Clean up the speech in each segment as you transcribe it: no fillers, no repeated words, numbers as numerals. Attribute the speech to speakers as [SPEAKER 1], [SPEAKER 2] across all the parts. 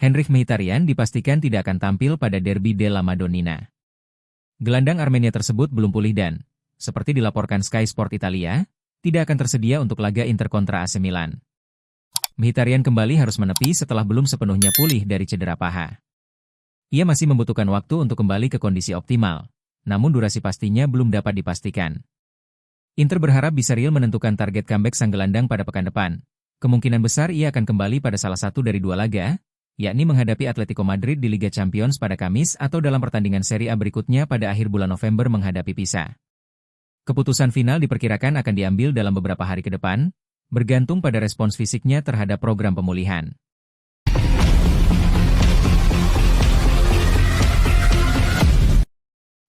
[SPEAKER 1] Henrikh Mkhitaryan dipastikan tidak akan tampil pada Derby della Madonnina. Gelandang Armenia tersebut belum pulih dan, seperti dilaporkan Sky Sport Italia, tidak akan tersedia untuk laga Inter kontra AC Milan. Mkhitaryan kembali harus menepi setelah belum sepenuhnya pulih dari cedera paha. Ia masih membutuhkan waktu untuk kembali ke kondisi optimal, namun durasi pastinya belum dapat dipastikan. Inter berharap bisa real menentukan target comeback sang gelandang pada pekan depan. Kemungkinan besar ia akan kembali pada salah satu dari dua laga, yakni menghadapi Atletico Madrid di Liga Champions pada Kamis atau dalam pertandingan Serie A berikutnya pada akhir bulan November menghadapi Pisa. Keputusan final diperkirakan akan diambil dalam beberapa hari ke depan, bergantung pada respons fisiknya terhadap program pemulihan.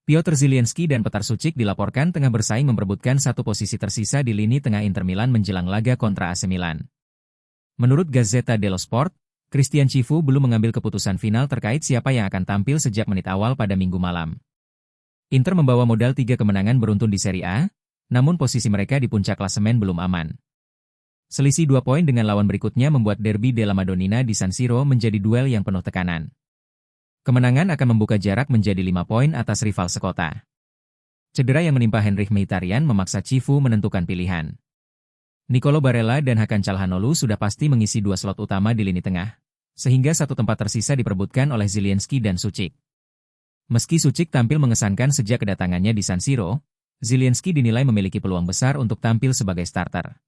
[SPEAKER 1] Piotr Zielinski dan Petar Suchik dilaporkan tengah bersaing memperebutkan satu posisi tersisa di lini tengah Inter Milan menjelang laga kontra AC Milan. Menurut Gazzetta dello Sport, Christian Chivu belum mengambil keputusan final terkait siapa yang akan tampil sejak menit awal pada Minggu malam. Inter membawa modal 3 kemenangan beruntun di Serie A, namun posisi mereka di puncak klasemen belum aman. Selisih 2 poin dengan lawan berikutnya membuat Derby della Madonnina di San Siro menjadi duel yang penuh tekanan. Kemenangan akan membuka jarak menjadi 5 poin atas rival sekota. Cedera yang menimpa Henrikh Mkhitaryan memaksa Chivu menentukan pilihan. Nicolo Barella dan Hakan Çalhanoğlu sudah pasti mengisi 2 slot utama di lini tengah, sehingga satu tempat tersisa diperebutkan oleh Zielinski dan Suchik. Meski Suchik tampil mengesankan sejak kedatangannya di San Siro, Zielinski dinilai memiliki peluang besar untuk tampil sebagai starter.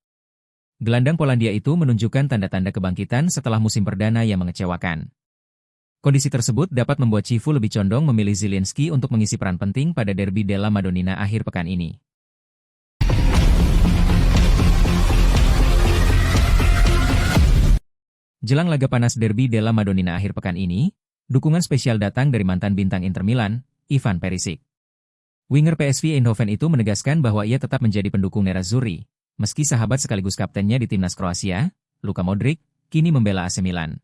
[SPEAKER 1] Gelandang Polandia itu menunjukkan tanda-tanda kebangkitan setelah musim perdana yang mengecewakan. Kondisi tersebut dapat membuat Chivu lebih condong memilih Zielinski untuk mengisi peran penting pada Derby della Madonnina akhir pekan ini. Jelang laga panas Derby della Madonnina akhir pekan ini, dukungan spesial datang dari mantan bintang Inter Milan, Ivan Perisic. Winger PSV Eindhoven itu menegaskan bahwa ia tetap menjadi pendukung Nerazzurri, meski sahabat sekaligus kaptennya di timnas Kroasia, Luka Modric, kini membela AC Milan.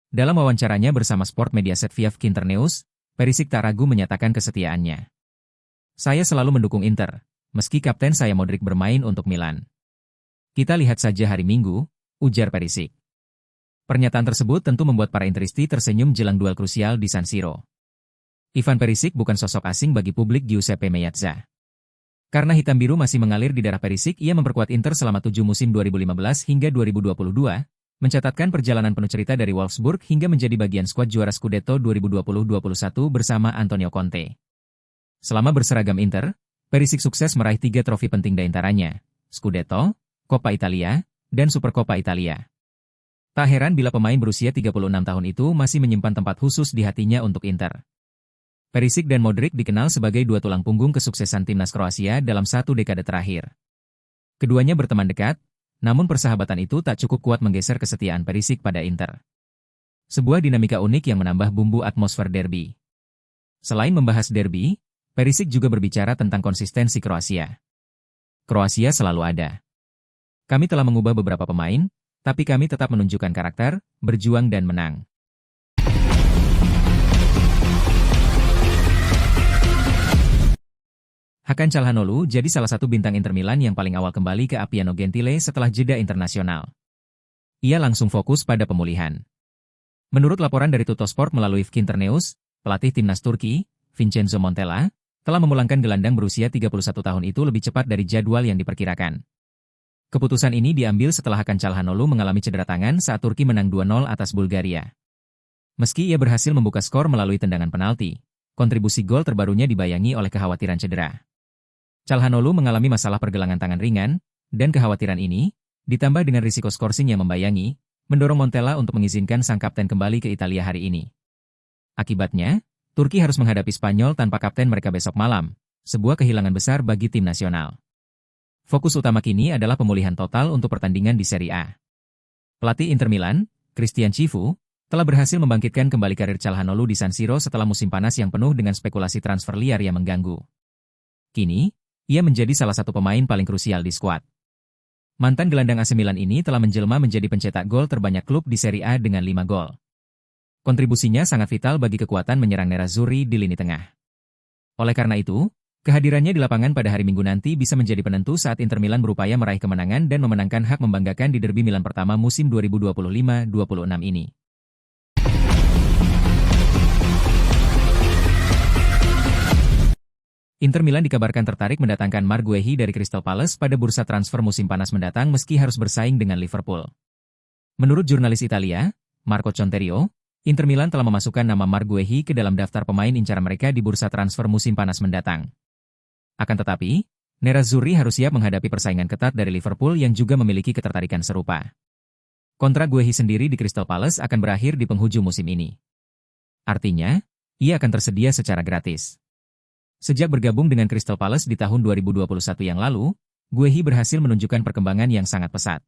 [SPEAKER 1] Dalam wawancaranya bersama Sport Mediaset via Kinternews, Perisic tak ragu menyatakan kesetiaannya. Saya selalu mendukung Inter, meski kapten saya Modric bermain untuk Milan. Kita lihat saja hari Minggu, ujar Perisic. Pernyataan tersebut tentu membuat para Interisti tersenyum jelang duel krusial di San Siro. Ivan Perisic bukan sosok asing bagi publik Giuseppe Meazza. Karena hitam biru masih mengalir di darah Perisic, ia memperkuat Inter selama 7 musim 2015 hingga 2022, mencatatkan perjalanan penuh cerita dari Wolfsburg hingga menjadi bagian skuad juara Scudetto 2020-21 bersama Antonio Conte. Selama berseragam Inter, Perisic sukses meraih 3 trofi penting diantaranya, Scudetto, Coppa Italia, dan Supercoppa Italia. Tak heran bila pemain berusia 36 tahun itu masih menyimpan tempat khusus di hatinya untuk Inter. Perisic dan Modric dikenal sebagai 2 tulang punggung kesuksesan timnas Kroasia dalam 1 dekade terakhir. Keduanya berteman dekat, namun persahabatan itu tak cukup kuat menggeser kesetiaan Perisic pada Inter. Sebuah dinamika unik yang menambah bumbu atmosfer derby. Selain membahas derby, Perisic juga berbicara tentang konsistensi Kroasia. Kroasia selalu ada. Kami telah mengubah beberapa pemain, tapi kami tetap menunjukkan karakter, berjuang dan menang. Hakan Çalhanoğlu jadi salah satu bintang Inter Milan yang paling awal kembali ke Appiano Gentile setelah jeda internasional. Ia langsung fokus pada pemulihan. Menurut laporan dari Tuttosport melalui Kinternews, pelatih timnas Turki, Vincenzo Montella, telah memulangkan gelandang berusia 31 tahun itu lebih cepat dari jadwal yang diperkirakan. Keputusan ini diambil setelah Hakan Çalhanoğlu mengalami cedera tangan saat Turki menang 2-0 atas Bulgaria. Meski ia berhasil membuka skor melalui tendangan penalti, kontribusi gol terbarunya dibayangi oleh kekhawatiran cedera. Çalhanoğlu mengalami masalah pergelangan tangan ringan, dan kekhawatiran ini, ditambah dengan risiko skorsing yang membayangi, mendorong Montella untuk mengizinkan sang kapten kembali ke Italia hari ini. Akibatnya, Turki harus menghadapi Spanyol tanpa kapten mereka besok malam, sebuah kehilangan besar bagi tim nasional. Fokus utama kini adalah pemulihan total untuk pertandingan di Serie A. Pelatih Inter Milan, Christian Chivu, telah berhasil membangkitkan kembali karir Çalhanoğlu di San Siro setelah musim panas yang penuh dengan spekulasi transfer liar yang mengganggu. Kini, ia menjadi salah satu pemain paling krusial di skuad. Mantan gelandang AC Milan ini telah menjelma menjadi pencetak gol terbanyak klub di Serie A dengan 5 gol. Kontribusinya sangat vital bagi kekuatan menyerang Nerazzurri di lini tengah. Oleh karena itu, kehadirannya di lapangan pada hari Minggu nanti bisa menjadi penentu saat Inter Milan berupaya meraih kemenangan dan memenangkan hak membanggakan di derby Milan pertama musim 2025-26 ini. Inter Milan dikabarkan tertarik mendatangkan Marc Guehi dari Crystal Palace pada bursa transfer musim panas mendatang meski harus bersaing dengan Liverpool. Menurut jurnalis Italia, Marco Conterio, Inter Milan telah memasukkan nama Marc Guehi ke dalam daftar pemain incaran mereka di bursa transfer musim panas mendatang. Akan tetapi, Nerazzurri harus siap menghadapi persaingan ketat dari Liverpool yang juga memiliki ketertarikan serupa. Kontrak Guehi sendiri di Crystal Palace akan berakhir di penghujung musim ini. Artinya, ia akan tersedia secara gratis. Sejak bergabung dengan Crystal Palace di tahun 2021 yang lalu, Guehi berhasil menunjukkan perkembangan yang sangat pesat.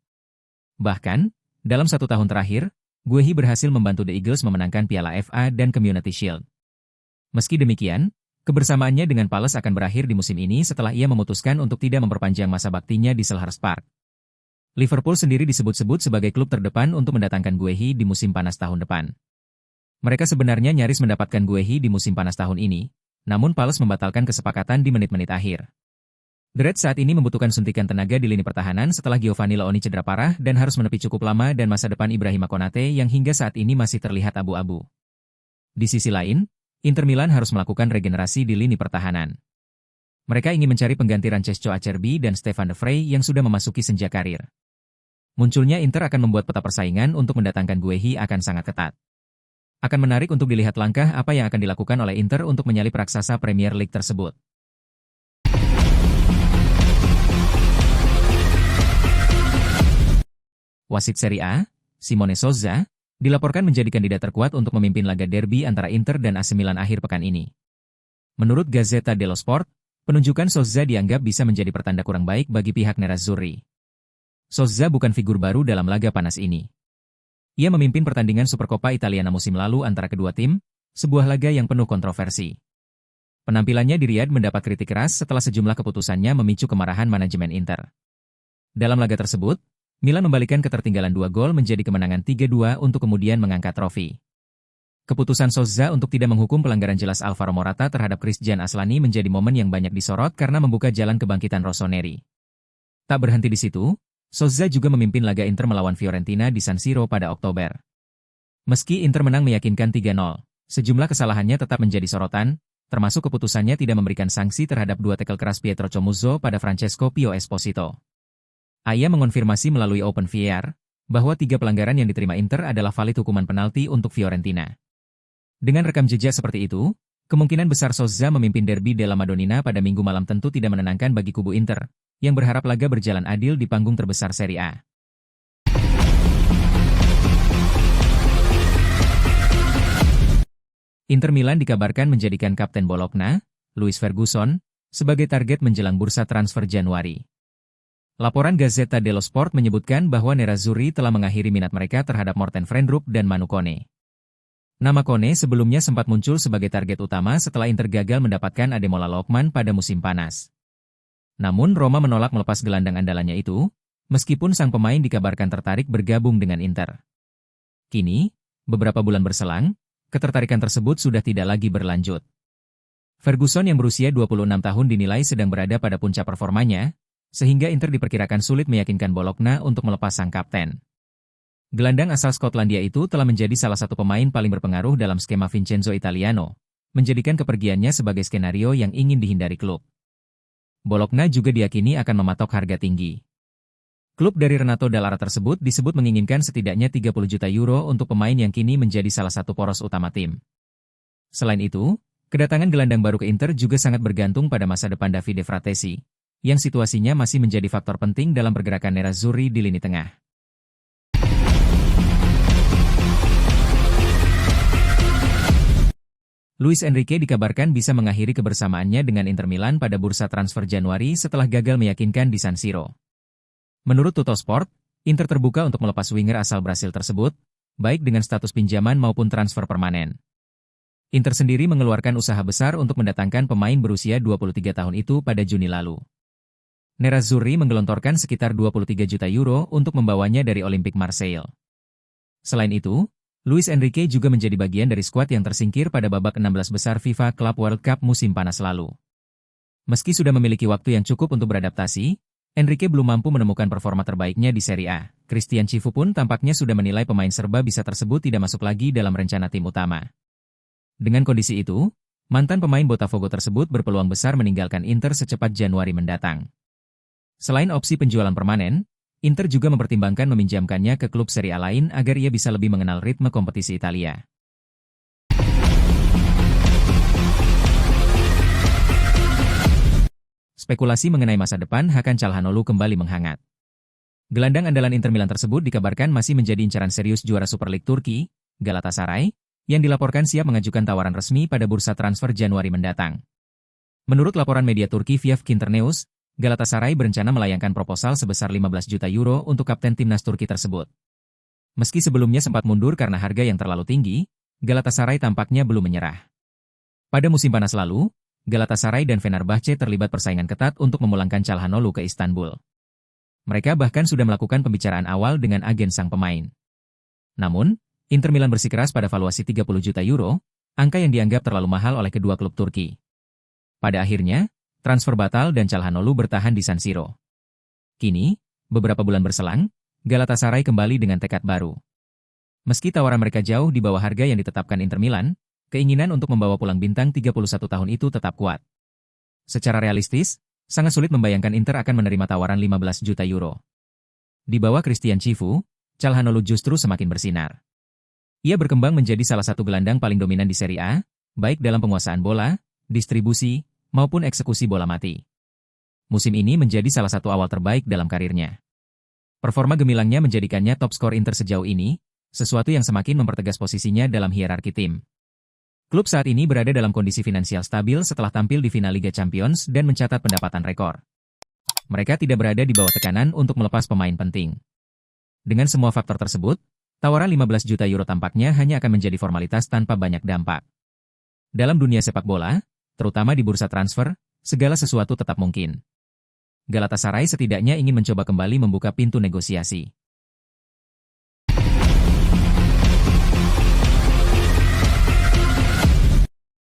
[SPEAKER 1] Bahkan, dalam 1 tahun terakhir, Guehi berhasil membantu The Eagles memenangkan Piala FA dan Community Shield. Meski demikian, kebersamaannya dengan Palace akan berakhir di musim ini setelah ia memutuskan untuk tidak memperpanjang masa baktinya di Selhurst Park. Liverpool sendiri disebut-sebut sebagai klub terdepan untuk mendatangkan Guehi di musim panas tahun depan. Mereka sebenarnya nyaris mendapatkan Guehi di musim panas tahun ini, namun Palace membatalkan kesepakatan di menit-menit akhir. The Reds saat ini membutuhkan suntikan tenaga di lini pertahanan setelah Giovanni Leoni cedera parah dan harus menepi cukup lama dan masa depan Ibrahima Konate yang hingga saat ini masih terlihat abu-abu. Di sisi lain, Inter Milan harus melakukan regenerasi di lini pertahanan. Mereka ingin mencari pengganti Francesco Acerbi dan Stefan de Vrij yang sudah memasuki senja karir. Munculnya Inter akan membuat peta persaingan untuk mendatangkan Guehi akan sangat ketat. Akan menarik untuk dilihat langkah apa yang akan dilakukan oleh Inter untuk menyalip raksasa Premier League tersebut. Wasit Serie A, Simone Sozza, dilaporkan menjadi kandidat terkuat untuk memimpin laga derby antara Inter dan AC Milan akhir pekan ini. Menurut Gazzetta dello Sport, penunjukan Sozza dianggap bisa menjadi pertanda kurang baik bagi pihak Nerazzurri. Sozza bukan figur baru dalam laga panas ini. Ia memimpin pertandingan Supercoppa Italiana musim lalu antara kedua tim, sebuah laga yang penuh kontroversi. Penampilannya di Riyadh mendapat kritik keras setelah sejumlah keputusannya memicu kemarahan manajemen Inter. Dalam laga tersebut, Milan membalikan ketertinggalan 2 gol menjadi kemenangan 3-2 untuk kemudian mengangkat trofi. Keputusan Sozza untuk tidak menghukum pelanggaran jelas Alvaro Morata terhadap Christian Aslani menjadi momen yang banyak disorot karena membuka jalan kebangkitan Rossoneri. Tak berhenti di situ, Sozza juga memimpin laga Inter melawan Fiorentina di San Siro pada Oktober. Meski Inter menang meyakinkan 3-0, sejumlah kesalahannya tetap menjadi sorotan, termasuk keputusannya tidak memberikan sanksi terhadap 2 tackle keras Pietro Comuzzo pada Francesco Pio Esposito. Ia mengonfirmasi melalui Open VAR bahwa 3 pelanggaran yang diterima Inter adalah valid hukuman penalti untuk Fiorentina. Dengan rekam jejak seperti itu, kemungkinan besar Sozza memimpin derby della Madonnina pada Minggu malam tentu tidak menenangkan bagi kubu Inter, yang berharap laga berjalan adil di panggung terbesar Serie A. Inter Milan dikabarkan menjadikan Kapten Bologna, Louis Ferguson, sebagai target menjelang bursa transfer Januari. Laporan Gazzetta dello Sport menyebutkan bahwa Nerazzurri telah mengakhiri minat mereka terhadap Morten Frijndrup dan Manu Kone. Nama Kone sebelumnya sempat muncul sebagai target utama setelah Inter gagal mendapatkan Ademola Lookman pada musim panas. Namun Roma menolak melepas gelandang andalannya itu, meskipun sang pemain dikabarkan tertarik bergabung dengan Inter. Kini, beberapa bulan berselang, ketertarikan tersebut sudah tidak lagi berlanjut. Ferguson yang berusia 26 tahun dinilai sedang berada pada puncak performanya, sehingga Inter diperkirakan sulit meyakinkan Bologna untuk melepas sang kapten. Gelandang asal Skotlandia itu telah menjadi salah satu pemain paling berpengaruh dalam skema Vincenzo Italiano, menjadikan kepergiannya sebagai skenario yang ingin dihindari klub. Bologna juga diyakini akan mematok harga tinggi. Klub dari Renato Dall'Ara tersebut disebut menginginkan setidaknya 30 juta euro untuk pemain yang kini menjadi salah satu poros utama tim. Selain itu, kedatangan gelandang baru ke Inter juga sangat bergantung pada masa depan Davide Fratesi, yang situasinya masih menjadi faktor penting dalam pergerakan Nerazzurri di lini tengah. Luis Enrique dikabarkan bisa mengakhiri kebersamaannya dengan Inter Milan pada bursa transfer Januari setelah gagal meyakinkan di San Siro. Menurut Tuttosport, Inter terbuka untuk melepas winger asal Brasil tersebut, baik dengan status pinjaman maupun transfer permanen. Inter sendiri mengeluarkan usaha besar untuk mendatangkan pemain berusia 23 tahun itu pada Juni lalu. Nerazzurri menggelontorkan sekitar 23 juta euro untuk membawanya dari Olympique Marseille. Selain itu, Luis Enrique juga menjadi bagian dari skuad yang tersingkir pada babak 16 besar FIFA Club World Cup musim panas lalu. Meski sudah memiliki waktu yang cukup untuk beradaptasi, Enrique belum mampu menemukan performa terbaiknya di Serie A. Christian Chivu pun tampaknya sudah menilai pemain serba bisa tersebut tidak masuk lagi dalam rencana tim utama. Dengan kondisi itu, mantan pemain Botafogo tersebut berpeluang besar meninggalkan Inter secepat Januari mendatang. Selain opsi penjualan permanen, Inter juga mempertimbangkan meminjamkannya ke klub Serie A lain agar ia bisa lebih mengenal ritme kompetisi Italia. Spekulasi mengenai masa depan Hakan Çalhanoğlu kembali menghangat. Gelandang andalan Inter Milan tersebut dikabarkan masih menjadi incaran serius juara Super League Turki, Galatasaray, yang dilaporkan siap mengajukan tawaran resmi pada bursa transfer Januari mendatang. Menurut laporan media Turki Fiyav Kinternews, Galatasaray berencana melayangkan proposal sebesar 15 juta euro untuk kapten timnas Turki tersebut. Meski sebelumnya sempat mundur karena harga yang terlalu tinggi, Galatasaray tampaknya belum menyerah. Pada musim panas lalu, Galatasaray dan Fenerbahce terlibat persaingan ketat untuk memulangkan Çalhanoğlu ke Istanbul. Mereka bahkan sudah melakukan pembicaraan awal dengan agen sang pemain. Namun, Inter Milan bersikeras pada valuasi 30 juta euro, angka yang dianggap terlalu mahal oleh kedua klub Turki. Pada akhirnya, transfer batal dan Çalhanoğlu bertahan di San Siro. Kini, beberapa bulan berselang, Galatasaray kembali dengan tekad baru. Meski tawaran mereka jauh di bawah harga yang ditetapkan Inter Milan, keinginan untuk membawa pulang bintang 31 tahun itu tetap kuat. Secara realistis, sangat sulit membayangkan Inter akan menerima tawaran 15 juta euro. Di bawah Christian Chivu, Çalhanoğlu justru semakin bersinar. Ia berkembang menjadi salah satu gelandang paling dominan di Serie A, baik dalam penguasaan bola, distribusi, maupun eksekusi bola mati. Musim ini menjadi salah satu awal terbaik dalam karirnya. Performa gemilangnya menjadikannya top skor Inter sejauh ini, sesuatu yang semakin mempertegas posisinya dalam hierarki tim. Klub saat ini berada dalam kondisi finansial stabil setelah tampil di final Liga Champions dan mencatat pendapatan rekor. Mereka tidak berada di bawah tekanan untuk melepas pemain penting. Dengan semua faktor tersebut, tawaran 15 juta euro tampaknya hanya akan menjadi formalitas tanpa banyak dampak. Dalam dunia sepak bola, terutama di bursa transfer, segala sesuatu tetap mungkin. Galatasaray setidaknya ingin mencoba kembali membuka pintu negosiasi.